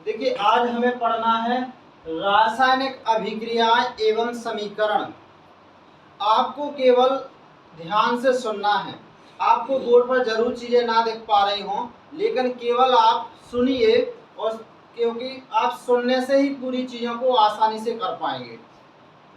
देखिए आज हमें पढ़ना है रासायनिक अभिक्रियाएं एवं समीकरण। आपको केवल ध्यान से सुनना है। आपको बोर्ड पर जरूर चीजें ना दिख पा रही हों, लेकिन केवल आप सुनिए, और क्योंकि आप सुनने से ही पूरी चीजों को आसानी से कर पाएंगे।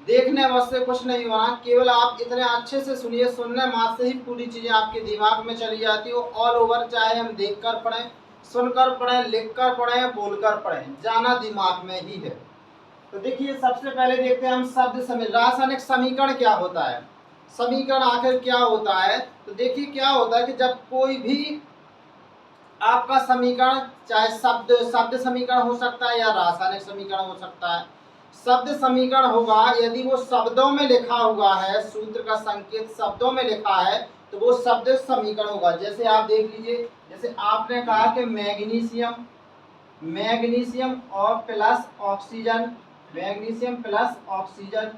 देखने वास्ते कुछ नहीं होना, केवल आप इतने अच्छे से सुनिए। सुनने मात्र से ही पूरी चीजें आपके दिमाग में चली जाती हो ऑल ओवर, चाहे हम देखकर पढ़ें, सुनकर पढ़ें, लिखकर पढ़ें, बोलकर पढ़ें, जाना दिमाग में ही है। तो देखिए सबसे पहले देखते हैं हम रासायनिक समीकरण क्या होता है। समीकरण आखिर क्या होता है? तो देखिए क्या होता है कि जब कोई भी आपका समीकरण, चाहे शब्द समीकरण हो सकता है या रासायनिक समीकरण हो सकता है। शब्द समीकरण होगा यदि वो शब्दों में लिखा हुआ है, सूत्र का संकेत शब्दों में लिखा है, तो वो शब्द समीकरण होगा। जैसे आप देख लीजिए, जैसे आपने कहा कि मैग्नीशियम, मैग्नीशियम और plus oxygen, magnesium plus oxygen,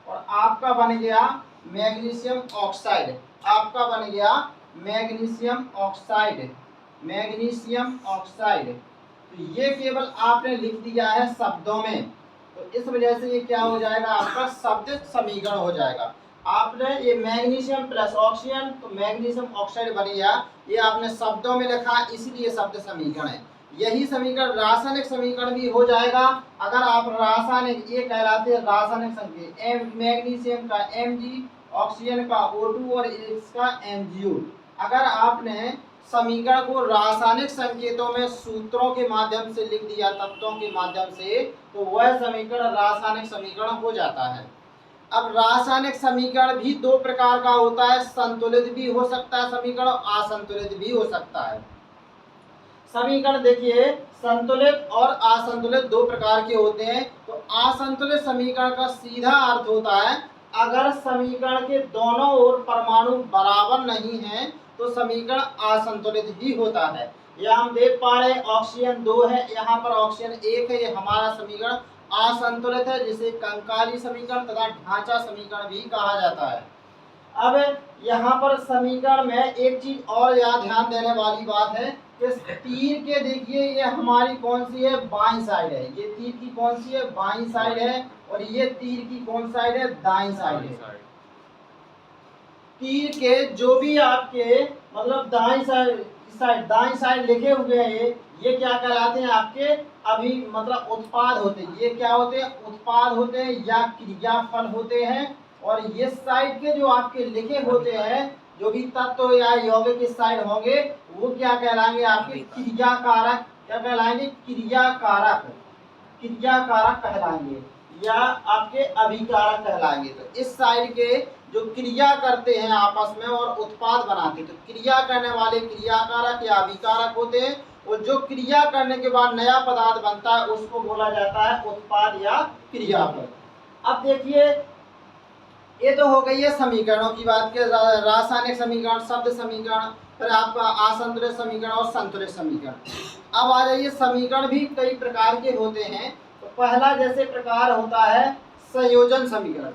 और आपका बन गया मैग्नीशियम ऑक्साइड, आपका बन गया मैग्नीशियम ऑक्साइड, मैग्नीशियम ऑक्साइड। तो ये केवल आपने लिख दिया है शब्दों में, तो इस वजह से ये क्या हो जाएगा, आपका शब्द समीकरण हो जाएगा। आपने ये मैग्नीशियम प्लस ऑक्सीजन, तो मैग्नीशियम ऑक्साइड बन गया, ये आपने शब्दों में लिखा, इसलिए शब्द समीकरण है। यही समीकरण रासायनिक समीकरण भी हो जाएगा अगर आप रासायनिक, ये कहलाते हैं रासायनिक संकेत, मैग्नीशियम का Mg, ऑक्सीजन का O2 और इसका MgO। अगर आपने समीकरण को रासायनिक संकेतों में सूत्रों के माध्यम से लिख दिया, तत्वों के माध्यम से, तो वह समीकरण रासायनिक समीकरण हो जाता है। अब रासायनिक समीकरण भी दो प्रकार का होता है, संतुलित भी हो सकता है समीकरण, असंतुलित भी हो सकता है समीकरण। देखिए संतुलित और असंतुलित दो प्रकार के होते हैं। तो असंतुलित समीकरण का सीधा अर्थ होता है अगर समीकरण के दोनों ओर परमाणु बराबर नहीं हैं तो समीकरण असंतुलित ही होता है। यह हम देख पा रहे हैं ऑक्सीजन 2 है, यहाँ पर ऑक्सीजन 1 है, ये हमारा समीकरण असंतुलित है, जिसे कंकाली समीकरण तथा ढांचा समीकरण भी कहा जाता है। अब यहाँ पर समीकरण में एक चीज और यहाँ ध्यान देने वाली बात है कि तीर के, देखिए ये हमारी कौन सी है, बाईं साइड है। ये तीर की कौन सी है, बाईं साइड है, और ये तीर की कौन साइड है, दाईं साइड है। तीर के जो भी आपके मतलब दाईं दाईं साइड लिखे हुए हैं, ये क्या कहलाते हैं, आपके अभी मतलब उत्पाद होते हैं। ये क्या होते हैं, उत्पाद होते हैं या क्रियाफल होते हैं। और ये साइड के जो आपके लिखे होते हैं, जो भी तत्व या यौगिक के साइड होंगे, वो क्या कहलाएंगे, आपके क्रियाकारक। क्या कहलाएंगे, क्रियाकारक, क्रियाकारक कहलाएंगे या आपके अभिकारक कहलाएंगे। तो इस साइड के जो क्रिया करते हैं आपस में और उत्पाद बनाते हैं, तो क्रिया करने वाले क्रियाकारक या अभिकारक होते हैं, और जो क्रिया करने के बाद नया पदार्थ बनता है उसको बोला जाता है उत्पाद या क्रियाफल। अब देखिए ये तो हो गई है समीकरणों की बात के, रासायनिक समीकरण, शब्द समीकरण, फिर आपका असंतुलित समीकरण और संतुलित समीकरण। अब आ जाइए, समीकरण भी कई प्रकार के होते हैं। तो पहला जैसे प्रकार होता है संयोजन समीकरण।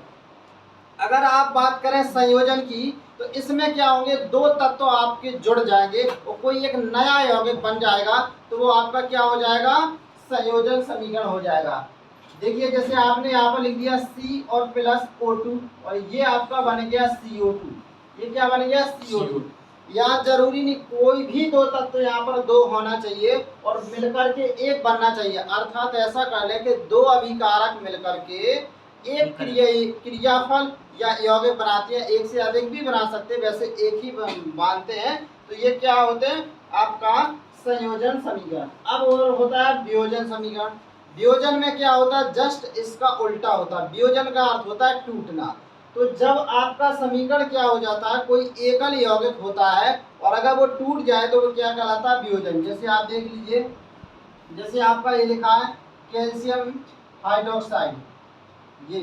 अगर आप बात करें संयोजन की, तो इसमें क्या होंगे, दो तत्व आपके जुड़ जाएंगे और कोई एक नया यौगिक बन जाएगा, तो वो आपका क्या हो जाएगा, संयोजन समीकरण हो जाएगा। देखिए जैसे आपने यहाँ पर लिख दिया C और प्लस O2, और ये आपका बन गया CO2। ये क्या बन गया, CO2। यहाँ जरूरी नहीं, कोई भी दो तत्व यहाँ पर दो होना चाहिए और मिलकर के एक बनना चाहिए। अर्थात ऐसा कर ले कि दो अभिकारक मिलकर के एक क्रियाफल या यौगिक बनाते हैं। एक से अधिक भी बना सकते हैं, वैसे एक ही मानते हैं। तो ये क्या होते हैं, आपका संयोजन समीकरण। अब और होता है वियोजन समीकरण। वियोजन में क्या होता है, जस्ट इसका उल्टा होता है। वियोजन का अर्थ होता है टूटना। तो जब आपका समीकरण क्या हो जाता है, कोई एकल यौगिक होता है और अगर वो टूट जाए तो वो क्या कहलाता है, वियोजन। जैसे आप देख लीजिए, जैसे आपका ये लिखा है कैल्शियम हाइड्रोक्साइड, ये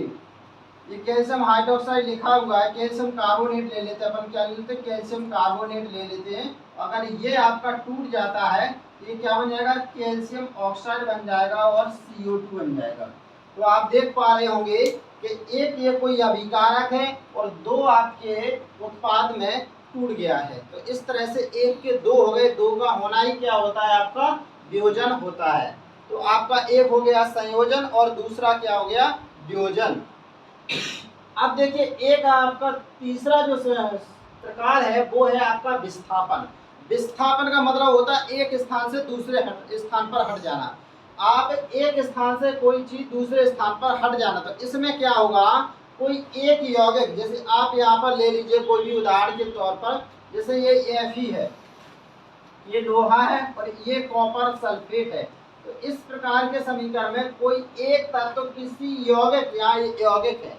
कैल्शियम हाइड्रोक्साइड लिखा हुआ है। कैल्शियम कार्बोनेट ले लेते हैं अपन, क्या ले लेते हैं, कैल्शियम कार्बोनेट ले लेते हैं। अगर ये आपका टूट जाता है, ये क्या बन जाएगा, कैल्शियम ऑक्साइड बन जाएगा और CO2 बन जाएगा। तो आप देख पा रहे होंगे कि एक ये कोई अभिकारक है और दो आपके उत्पाद में टूट गया है। तो इस तरह से एक के दो हो गए, दो का होना ही क्या होता है, आपका वियोजन होता है। तो आपका एक हो गया संयोजन और दूसरा क्या हो गया वियोजन। अब देखिए एक आपका तीसरा जो प्रकार है वो है आपका विस्थापन। विस्थापन का मतलब होता है एक स्थान से दूसरे स्थान पर हट जाना। आप एक स्थान से कोई चीज दूसरे स्थान पर हट जाना, तो इसमें क्या होगा, कोई एक यौगिक, जैसे आप यहाँ पर ले लीजिए कोई भी उदाहरण के तौर पर, जैसे ये Fe है, ये लोहा है और ये कॉपर सल्फेट है। तो इस प्रकार के समीकरण में कोई एक तत्व किसी यौगिक, यहाँ ये यौगिक है,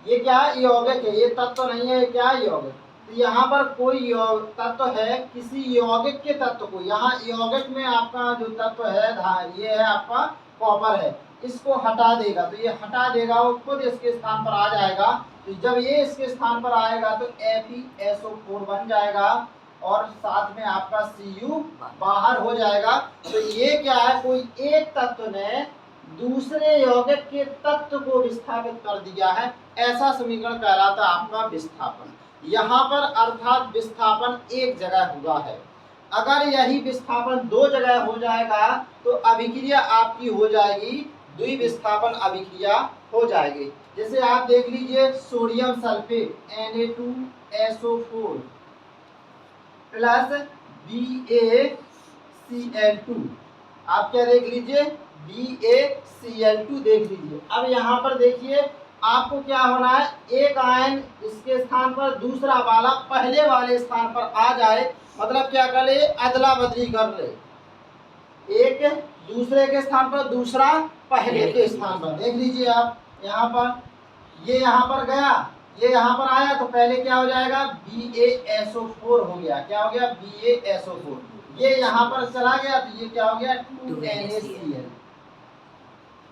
ये क्या है यौगिक है, ये तत्व नहीं है, ये क्या है यौगिक। तो यहाँ पर कोई तत्व है किसी यौगिक के तत्व को, यहाँ यौगिक में आपका जो तत्व है ये है आपका कॉपर है, इसको हटा देगा, तो ये हटा देगा, वो खुद इसके स्थान पर आ जाएगा। तो जब ये इसके स्थान पर आएगा तो FeSO4 बन जाएगा और साथ में आपका Cu बाहर हो जाएगा। तो ये क्या है, कोई एक तत्व ने दूसरे यौगिक के तत्व को विस्थापित कर दिया है, ऐसा समीकरण कहलाता है आपका विस्थापन। यहाँ पर अर्थात विस्थापन एक जगह हुआ है। अगर यही विस्थापन दो जगह हो जाएगा तो अभिक्रिया आपकी हो जाएगी द्विविस्थापन अभिक्रिया हो जाएगी। जैसे आप देख लीजिए sodium sulphate Na2SO4 plus BaCl2, आप क्या देख लीजिए BaCl2 देख लीजिए। अब यहाँ पर देखिए आपको क्या होना है, एक आयन इसके स्थान पर दूसरा वाला पहले वाले स्थान पर आ जाए, मतलब क्या कर ले, अदला बदली कर ले, एक दूसरे के स्थान पर दूसरा पहले के स्थान पर। देख लीजिए आप यहाँ पर, ये यहाँ पर गया, ये यहाँ पर आया, तो पहले क्या हो जाएगा BaSO4 हो गया, क्या हो गया BaSO4। ये यहाँ पर चला गया तो ये क्या हो गया 2NaCl,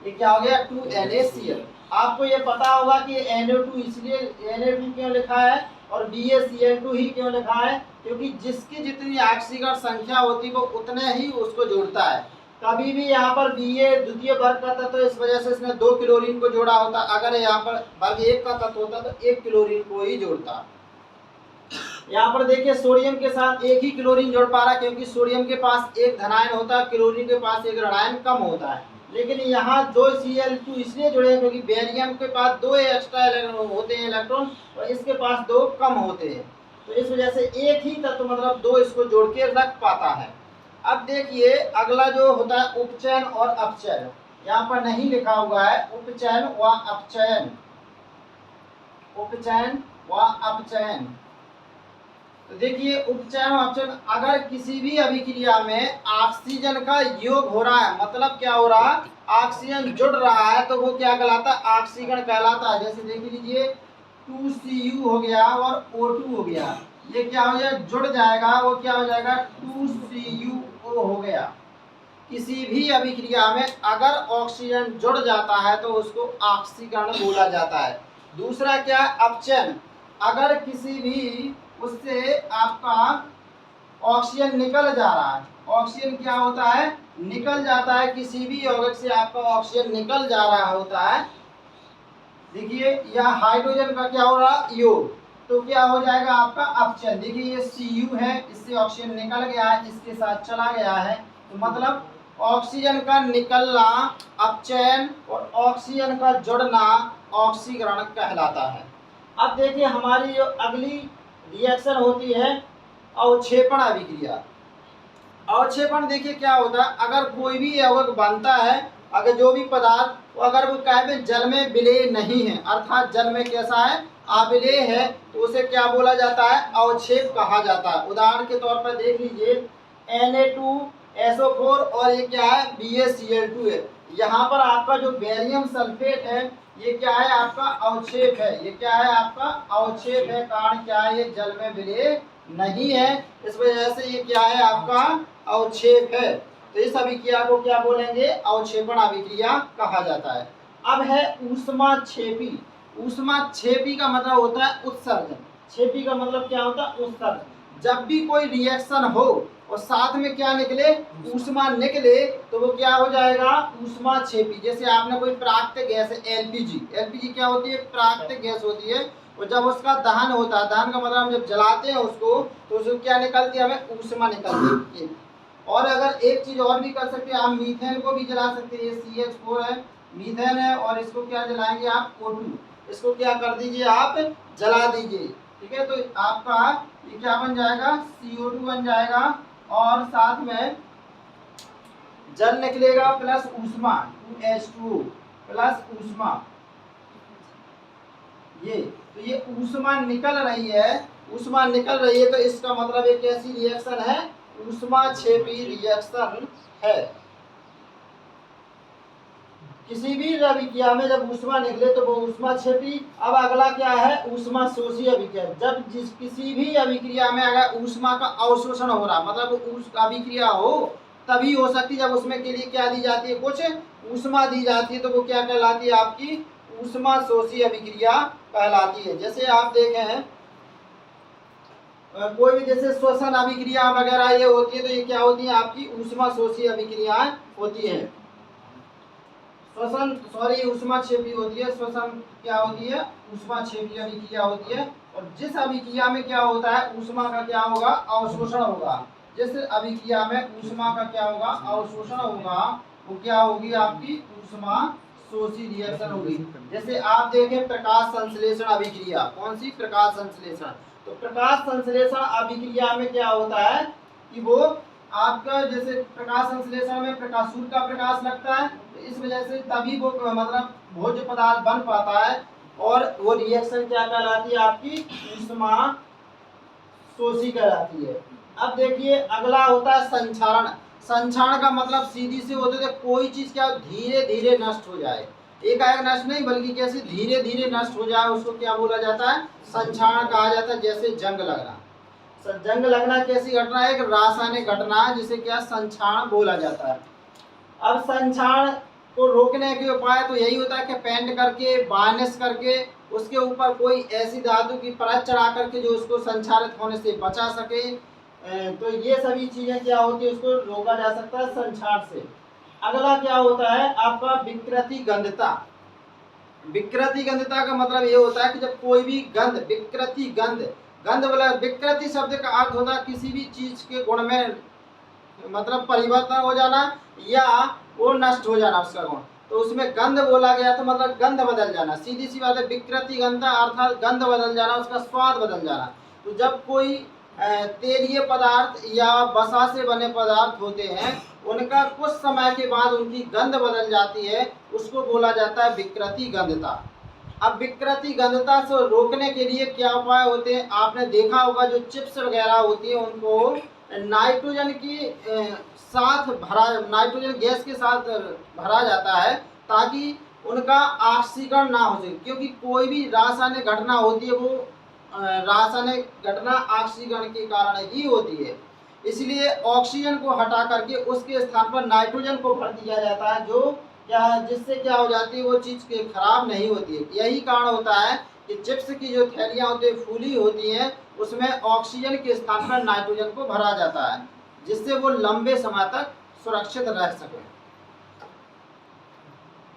ये क्या हो गया 2NaCl। आपको ये पता होगा कि NO2 इसलिए Na2 क्यों लिखा है और BaCl2 ही क्यों लिखा है, क्योंकि जिसकी जितनी ऑक्सीकरण संख्या होती है वो उतने ही उसको जोड़ता है। कभी भी यहाँ पर Ba द्वितीय वर्ग का तत्व, इस वजह से इसने 2 क्लोरीन को जोड़ा होता, अगर यहाँ पर वर्ग 1 का तत्व होता तो 1 क्लोरीन को ही जोड़ता। यहाँ पर देखिए सोडियम के साथ एक ही क्लोरीन जोड़ पा रहा, क्योंकि सोडियम के पास एक धनायन होता है, क्लोरीन के पास एक ऋणायन कम होता है। लेकिन यहाँ 2 Cl2 इसलिए जुड़े हैं क्योंकि बेरियम के पास 2 एक्स्ट्रा होते हैं इलेक्ट्रॉन और इसके पास 2 कम होते हैं, तो इस वजह से एक ही तत्व मतलब 2 इसको जोड़ के रख पाता है। अब देखिए अगला जो होता है उपचयन और अपचयन, यहाँ पर नहीं लिखा हुआ है उपचयन व अपचयन, उपचयन व अपचयन। तो देखिए उपचयन व अपचयन, अगर किसी भी अभिक्रिया में ऑक्सीजन का योग हो रहा है, मतलब क्या हो रहा है, ऑक्सीजन जुड़ रहा है, तो वो क्या कहलाता है, ऑक्सीकरण कहलाता है। जैसे देख लीजिए 2Cu हो गया और O2 हो गया, ये क्या हो जाएगा जुड़ जाएगा, वो क्या हो जाएगा 2CuO हो गया। किसी भी अभिक्रिया में अगर ऑक्सीजन जुड़ जाता है तो उसको ऑक्सीकरण बोला जाता है। दूसरा क्या है अपचयन, अगर किसी भी उससे आपका ऑक्सीजन निकल जा रहा है, ऑक्सीजन क्या होता है निकल जाता है, किसी भी यौगिक से आपका ऑक्सीजन निकल जा रहा होता है। देखिए यहाँ हाइड्रोजन का क्या हो रहा योग, तो क्या हो जाएगा आपका अपचयन। देखिए ये Cu है, इससे ऑक्सीजन निकल गया है, इसके साथ चला गया है, तो मतलब ऑक्सीजन का निकलना अपचयन और ऑक्सीजन का जुड़ना ऑक्सीकरण कहलाता है। अब देखिए हमारी जो अगली रिएक्शन होती है अवक्षेपण अभिक्रिया। अवक्षेपण देखिए क्या होता है, अगर कोई भी यौगिक बनता है, अगर जो भी पदार्थ अगर वो क्या है जल में विलेय नहीं है, अर्थात जल में कैसा है अविलेय है, तो उसे क्या बोला जाता है अवक्षेप कहा जाता है। उदाहरण के तौर पर देख लीजिए Na2SO4 और ये क्या है BaCl2 है। यहाँ पर आपका जो बेरियम सल्फेट है ये क्या है आपका अवक्षेप है, ये क्या है आपका अवक्षेप है, कारण क्या है ये जल में विलेय नहीं है, इस वजह से ये क्या है आपका अवक्षेप है। तो इस अभिक्रिया को क्या बोलेंगे अवक्षेपण अभिक्रिया कहा जाता है। अब है ऊष्माक्षेपी। ऊष्माक्षेपी का मतलब होता है उत्सर्जन, क्षेपी का मतलब क्या होता है उत्सर्जन। जब भी कोई रिएक्शन हो और साथ में क्या निकले ऊष्मा निकले तो वो क्या हो जाएगा ऊष्माक्षेपी। जैसे आपने कोई प्राकृतिक गैस है एलपीजी क्या होती है प्राकृतिक गैस होती है, और जब उसका दहन होता है, दहन का मतलब हम जब जलाते हैं उसको तो उसको क्या निकलती है हमें ऊष्मा निकलती है। और अगर एक चीज और भी कर सकते हैं, आप मीथेन को भी जला सकते हैं। ये CH4 है, मीथेन है, और इसको क्या जलाएंगे आप, O2, इसको क्या कर दीजिए आप, जला दीजिए। ठीक है, तो आपका ये क्या बन जाएगा, CO2 बन जाएगा, और साथ में जल निकलेगा प्लस ऊष्मा, 2H2 प्लस ऊष्मा। ये तो ये ऊष्मा निकल रही है, ऊष्मा निकल रही है, तो इसका मतलब एक कैसी रिएक्शन है, ऊष्माक्षेपी रिएक्शन है। किसी भी अभिक्रिया में जब ऊष्मा निकले तो वो ऊष्माक्षेपी। अब अगला क्या है, ऊष्मा शोषी अभिक्रिया। जब किसी भी अभिक्रिया में अगर ऊष्मा का अवशोषण हो रहा, मतलब अभिक्रिया हो तभी हो सकती, जब उसमें के लिए क्या दी जाती है, कुछ ऊष्मा दी जाती है, तो वो क्या कहलाती है, आपकी ऊष्मा शोषी अभिक्रिया कहलाती है। जैसे आप देखें कोई भी जैसे श्वसन अभिक्रिया वगैरह ये होती है, तो ये क्या होती है, आपकी ऊष्मा शोषी अभिक्रियाएं होती है। श्वसन ऊष्माक्षेपी होती है, श्वसन क्या होती है, ऊष्माक्षेपी अभिक्रिया होती है। और जिस अभिक्रिया में क्या होता है, ऊष्मा का क्या होगा, अवशोषण होगा। जिस अभिक्रिया में ऊष्मा का क्या होगा, अवशोषण होगा, वो क्या होगी, आपकी ऊष्मा शोषी रिएक्शन होगी। जैसे आप देखें प्रकाश संश्लेषण अभिक्रिया, कौन सी, प्रकाश संश्लेषण। तो प्रकाश संश्लेषण अभिक्रिया में क्या होता है कि वो आपका जैसे प्रकाश संश्लेषण में प्रकाश, सूर्य का प्रकाश लगता है, तो इस वजह से तभी वो मतलब भोज्य पदार्थ बन पाता है, और वो रिएक्शन क्या कहलाती है, आपकी ऊष्मा शोषी कहलाती है। अब देखिए अगला होता है संक्षारण। संक्षारण का मतलब सीधी से होते थे कोई चीज क्या धीरे धीरे नष्ट हो जाए, एकाएक नष्ट नहीं बल्कि कैसे धीरे धीरे नष्ट हो जाए, उसको क्या बोला जाता है, संक्षारण कहा जाता है। जैसे जंग लगना, जंग लगना कैसी घटना है, एक रासायनिक घटना है जिसे क्या संक्षारण बोला जाता है। अब संक्षारण को रोकने के उपाय तो यही होता है कि पेंट करके, वार्निश करके, उसके ऊपर कोई ऐसी धातु की परत चढ़ा करके जो उसको संक्षारित होने से बचा सके। तो ये सभी चीजें क्या होती है, उसको रोका जा सकता है संक्षार से। अगला क्या होता है आपका, विकृति गंधता। विकृति गंधता का मतलब ये होता है कि जब कोई भी गंध, विकृति गंध, गंध वाला, विकृति शब्द का अर्थ होता है किसी भी चीज के गुण में मतलब परिवर्तन हो जाना या वो नष्ट हो जाना उसका गुण, तो उसमें गंध बोला गया, तो मतलब गंध बदल जाना, सीधी सी बात है। विकृति गंधता अर्थात गंध बदल जाना, उसका स्वाद बदल जाना। तो जब कोई तेलीय पदार्थ या वसा से बने पदार्थ होते हैं, उनका कुछ समय के बाद उनकी गंध बदल जाती है, उसको बोला जाता है विकृति गंधता। अब विकृति गंधता से रोकने के लिए क्या उपाय होते हैं, आपने देखा होगा जो चिप्स वगैरह होती है उनको नाइट्रोजन की साथ भरा, नाइट्रोजन गैस के साथ भरा जाता है ताकि उनका ऑक्सीकरण ना हो सके, क्योंकि कोई भी रासायनिक घटना होती है वो रासायनिक घटना ऑक्सीकरण के कारण ही होती है। इसलिए ऑक्सीजन को हटा करके उसके स्थान पर नाइट्रोजन को भर दिया जाता है, जो क्या, जिससे क्या हो जाती है, वो चीज़ के खराब नहीं होती है। यही कारण होता है कि चिप्स की जो थैलियाँ होती है फूली होती हैं, उसमें ऑक्सीजन के स्थान पर नाइट्रोजन को भरा जाता है, जिससे वो लंबे समय तक सुरक्षित रह सके।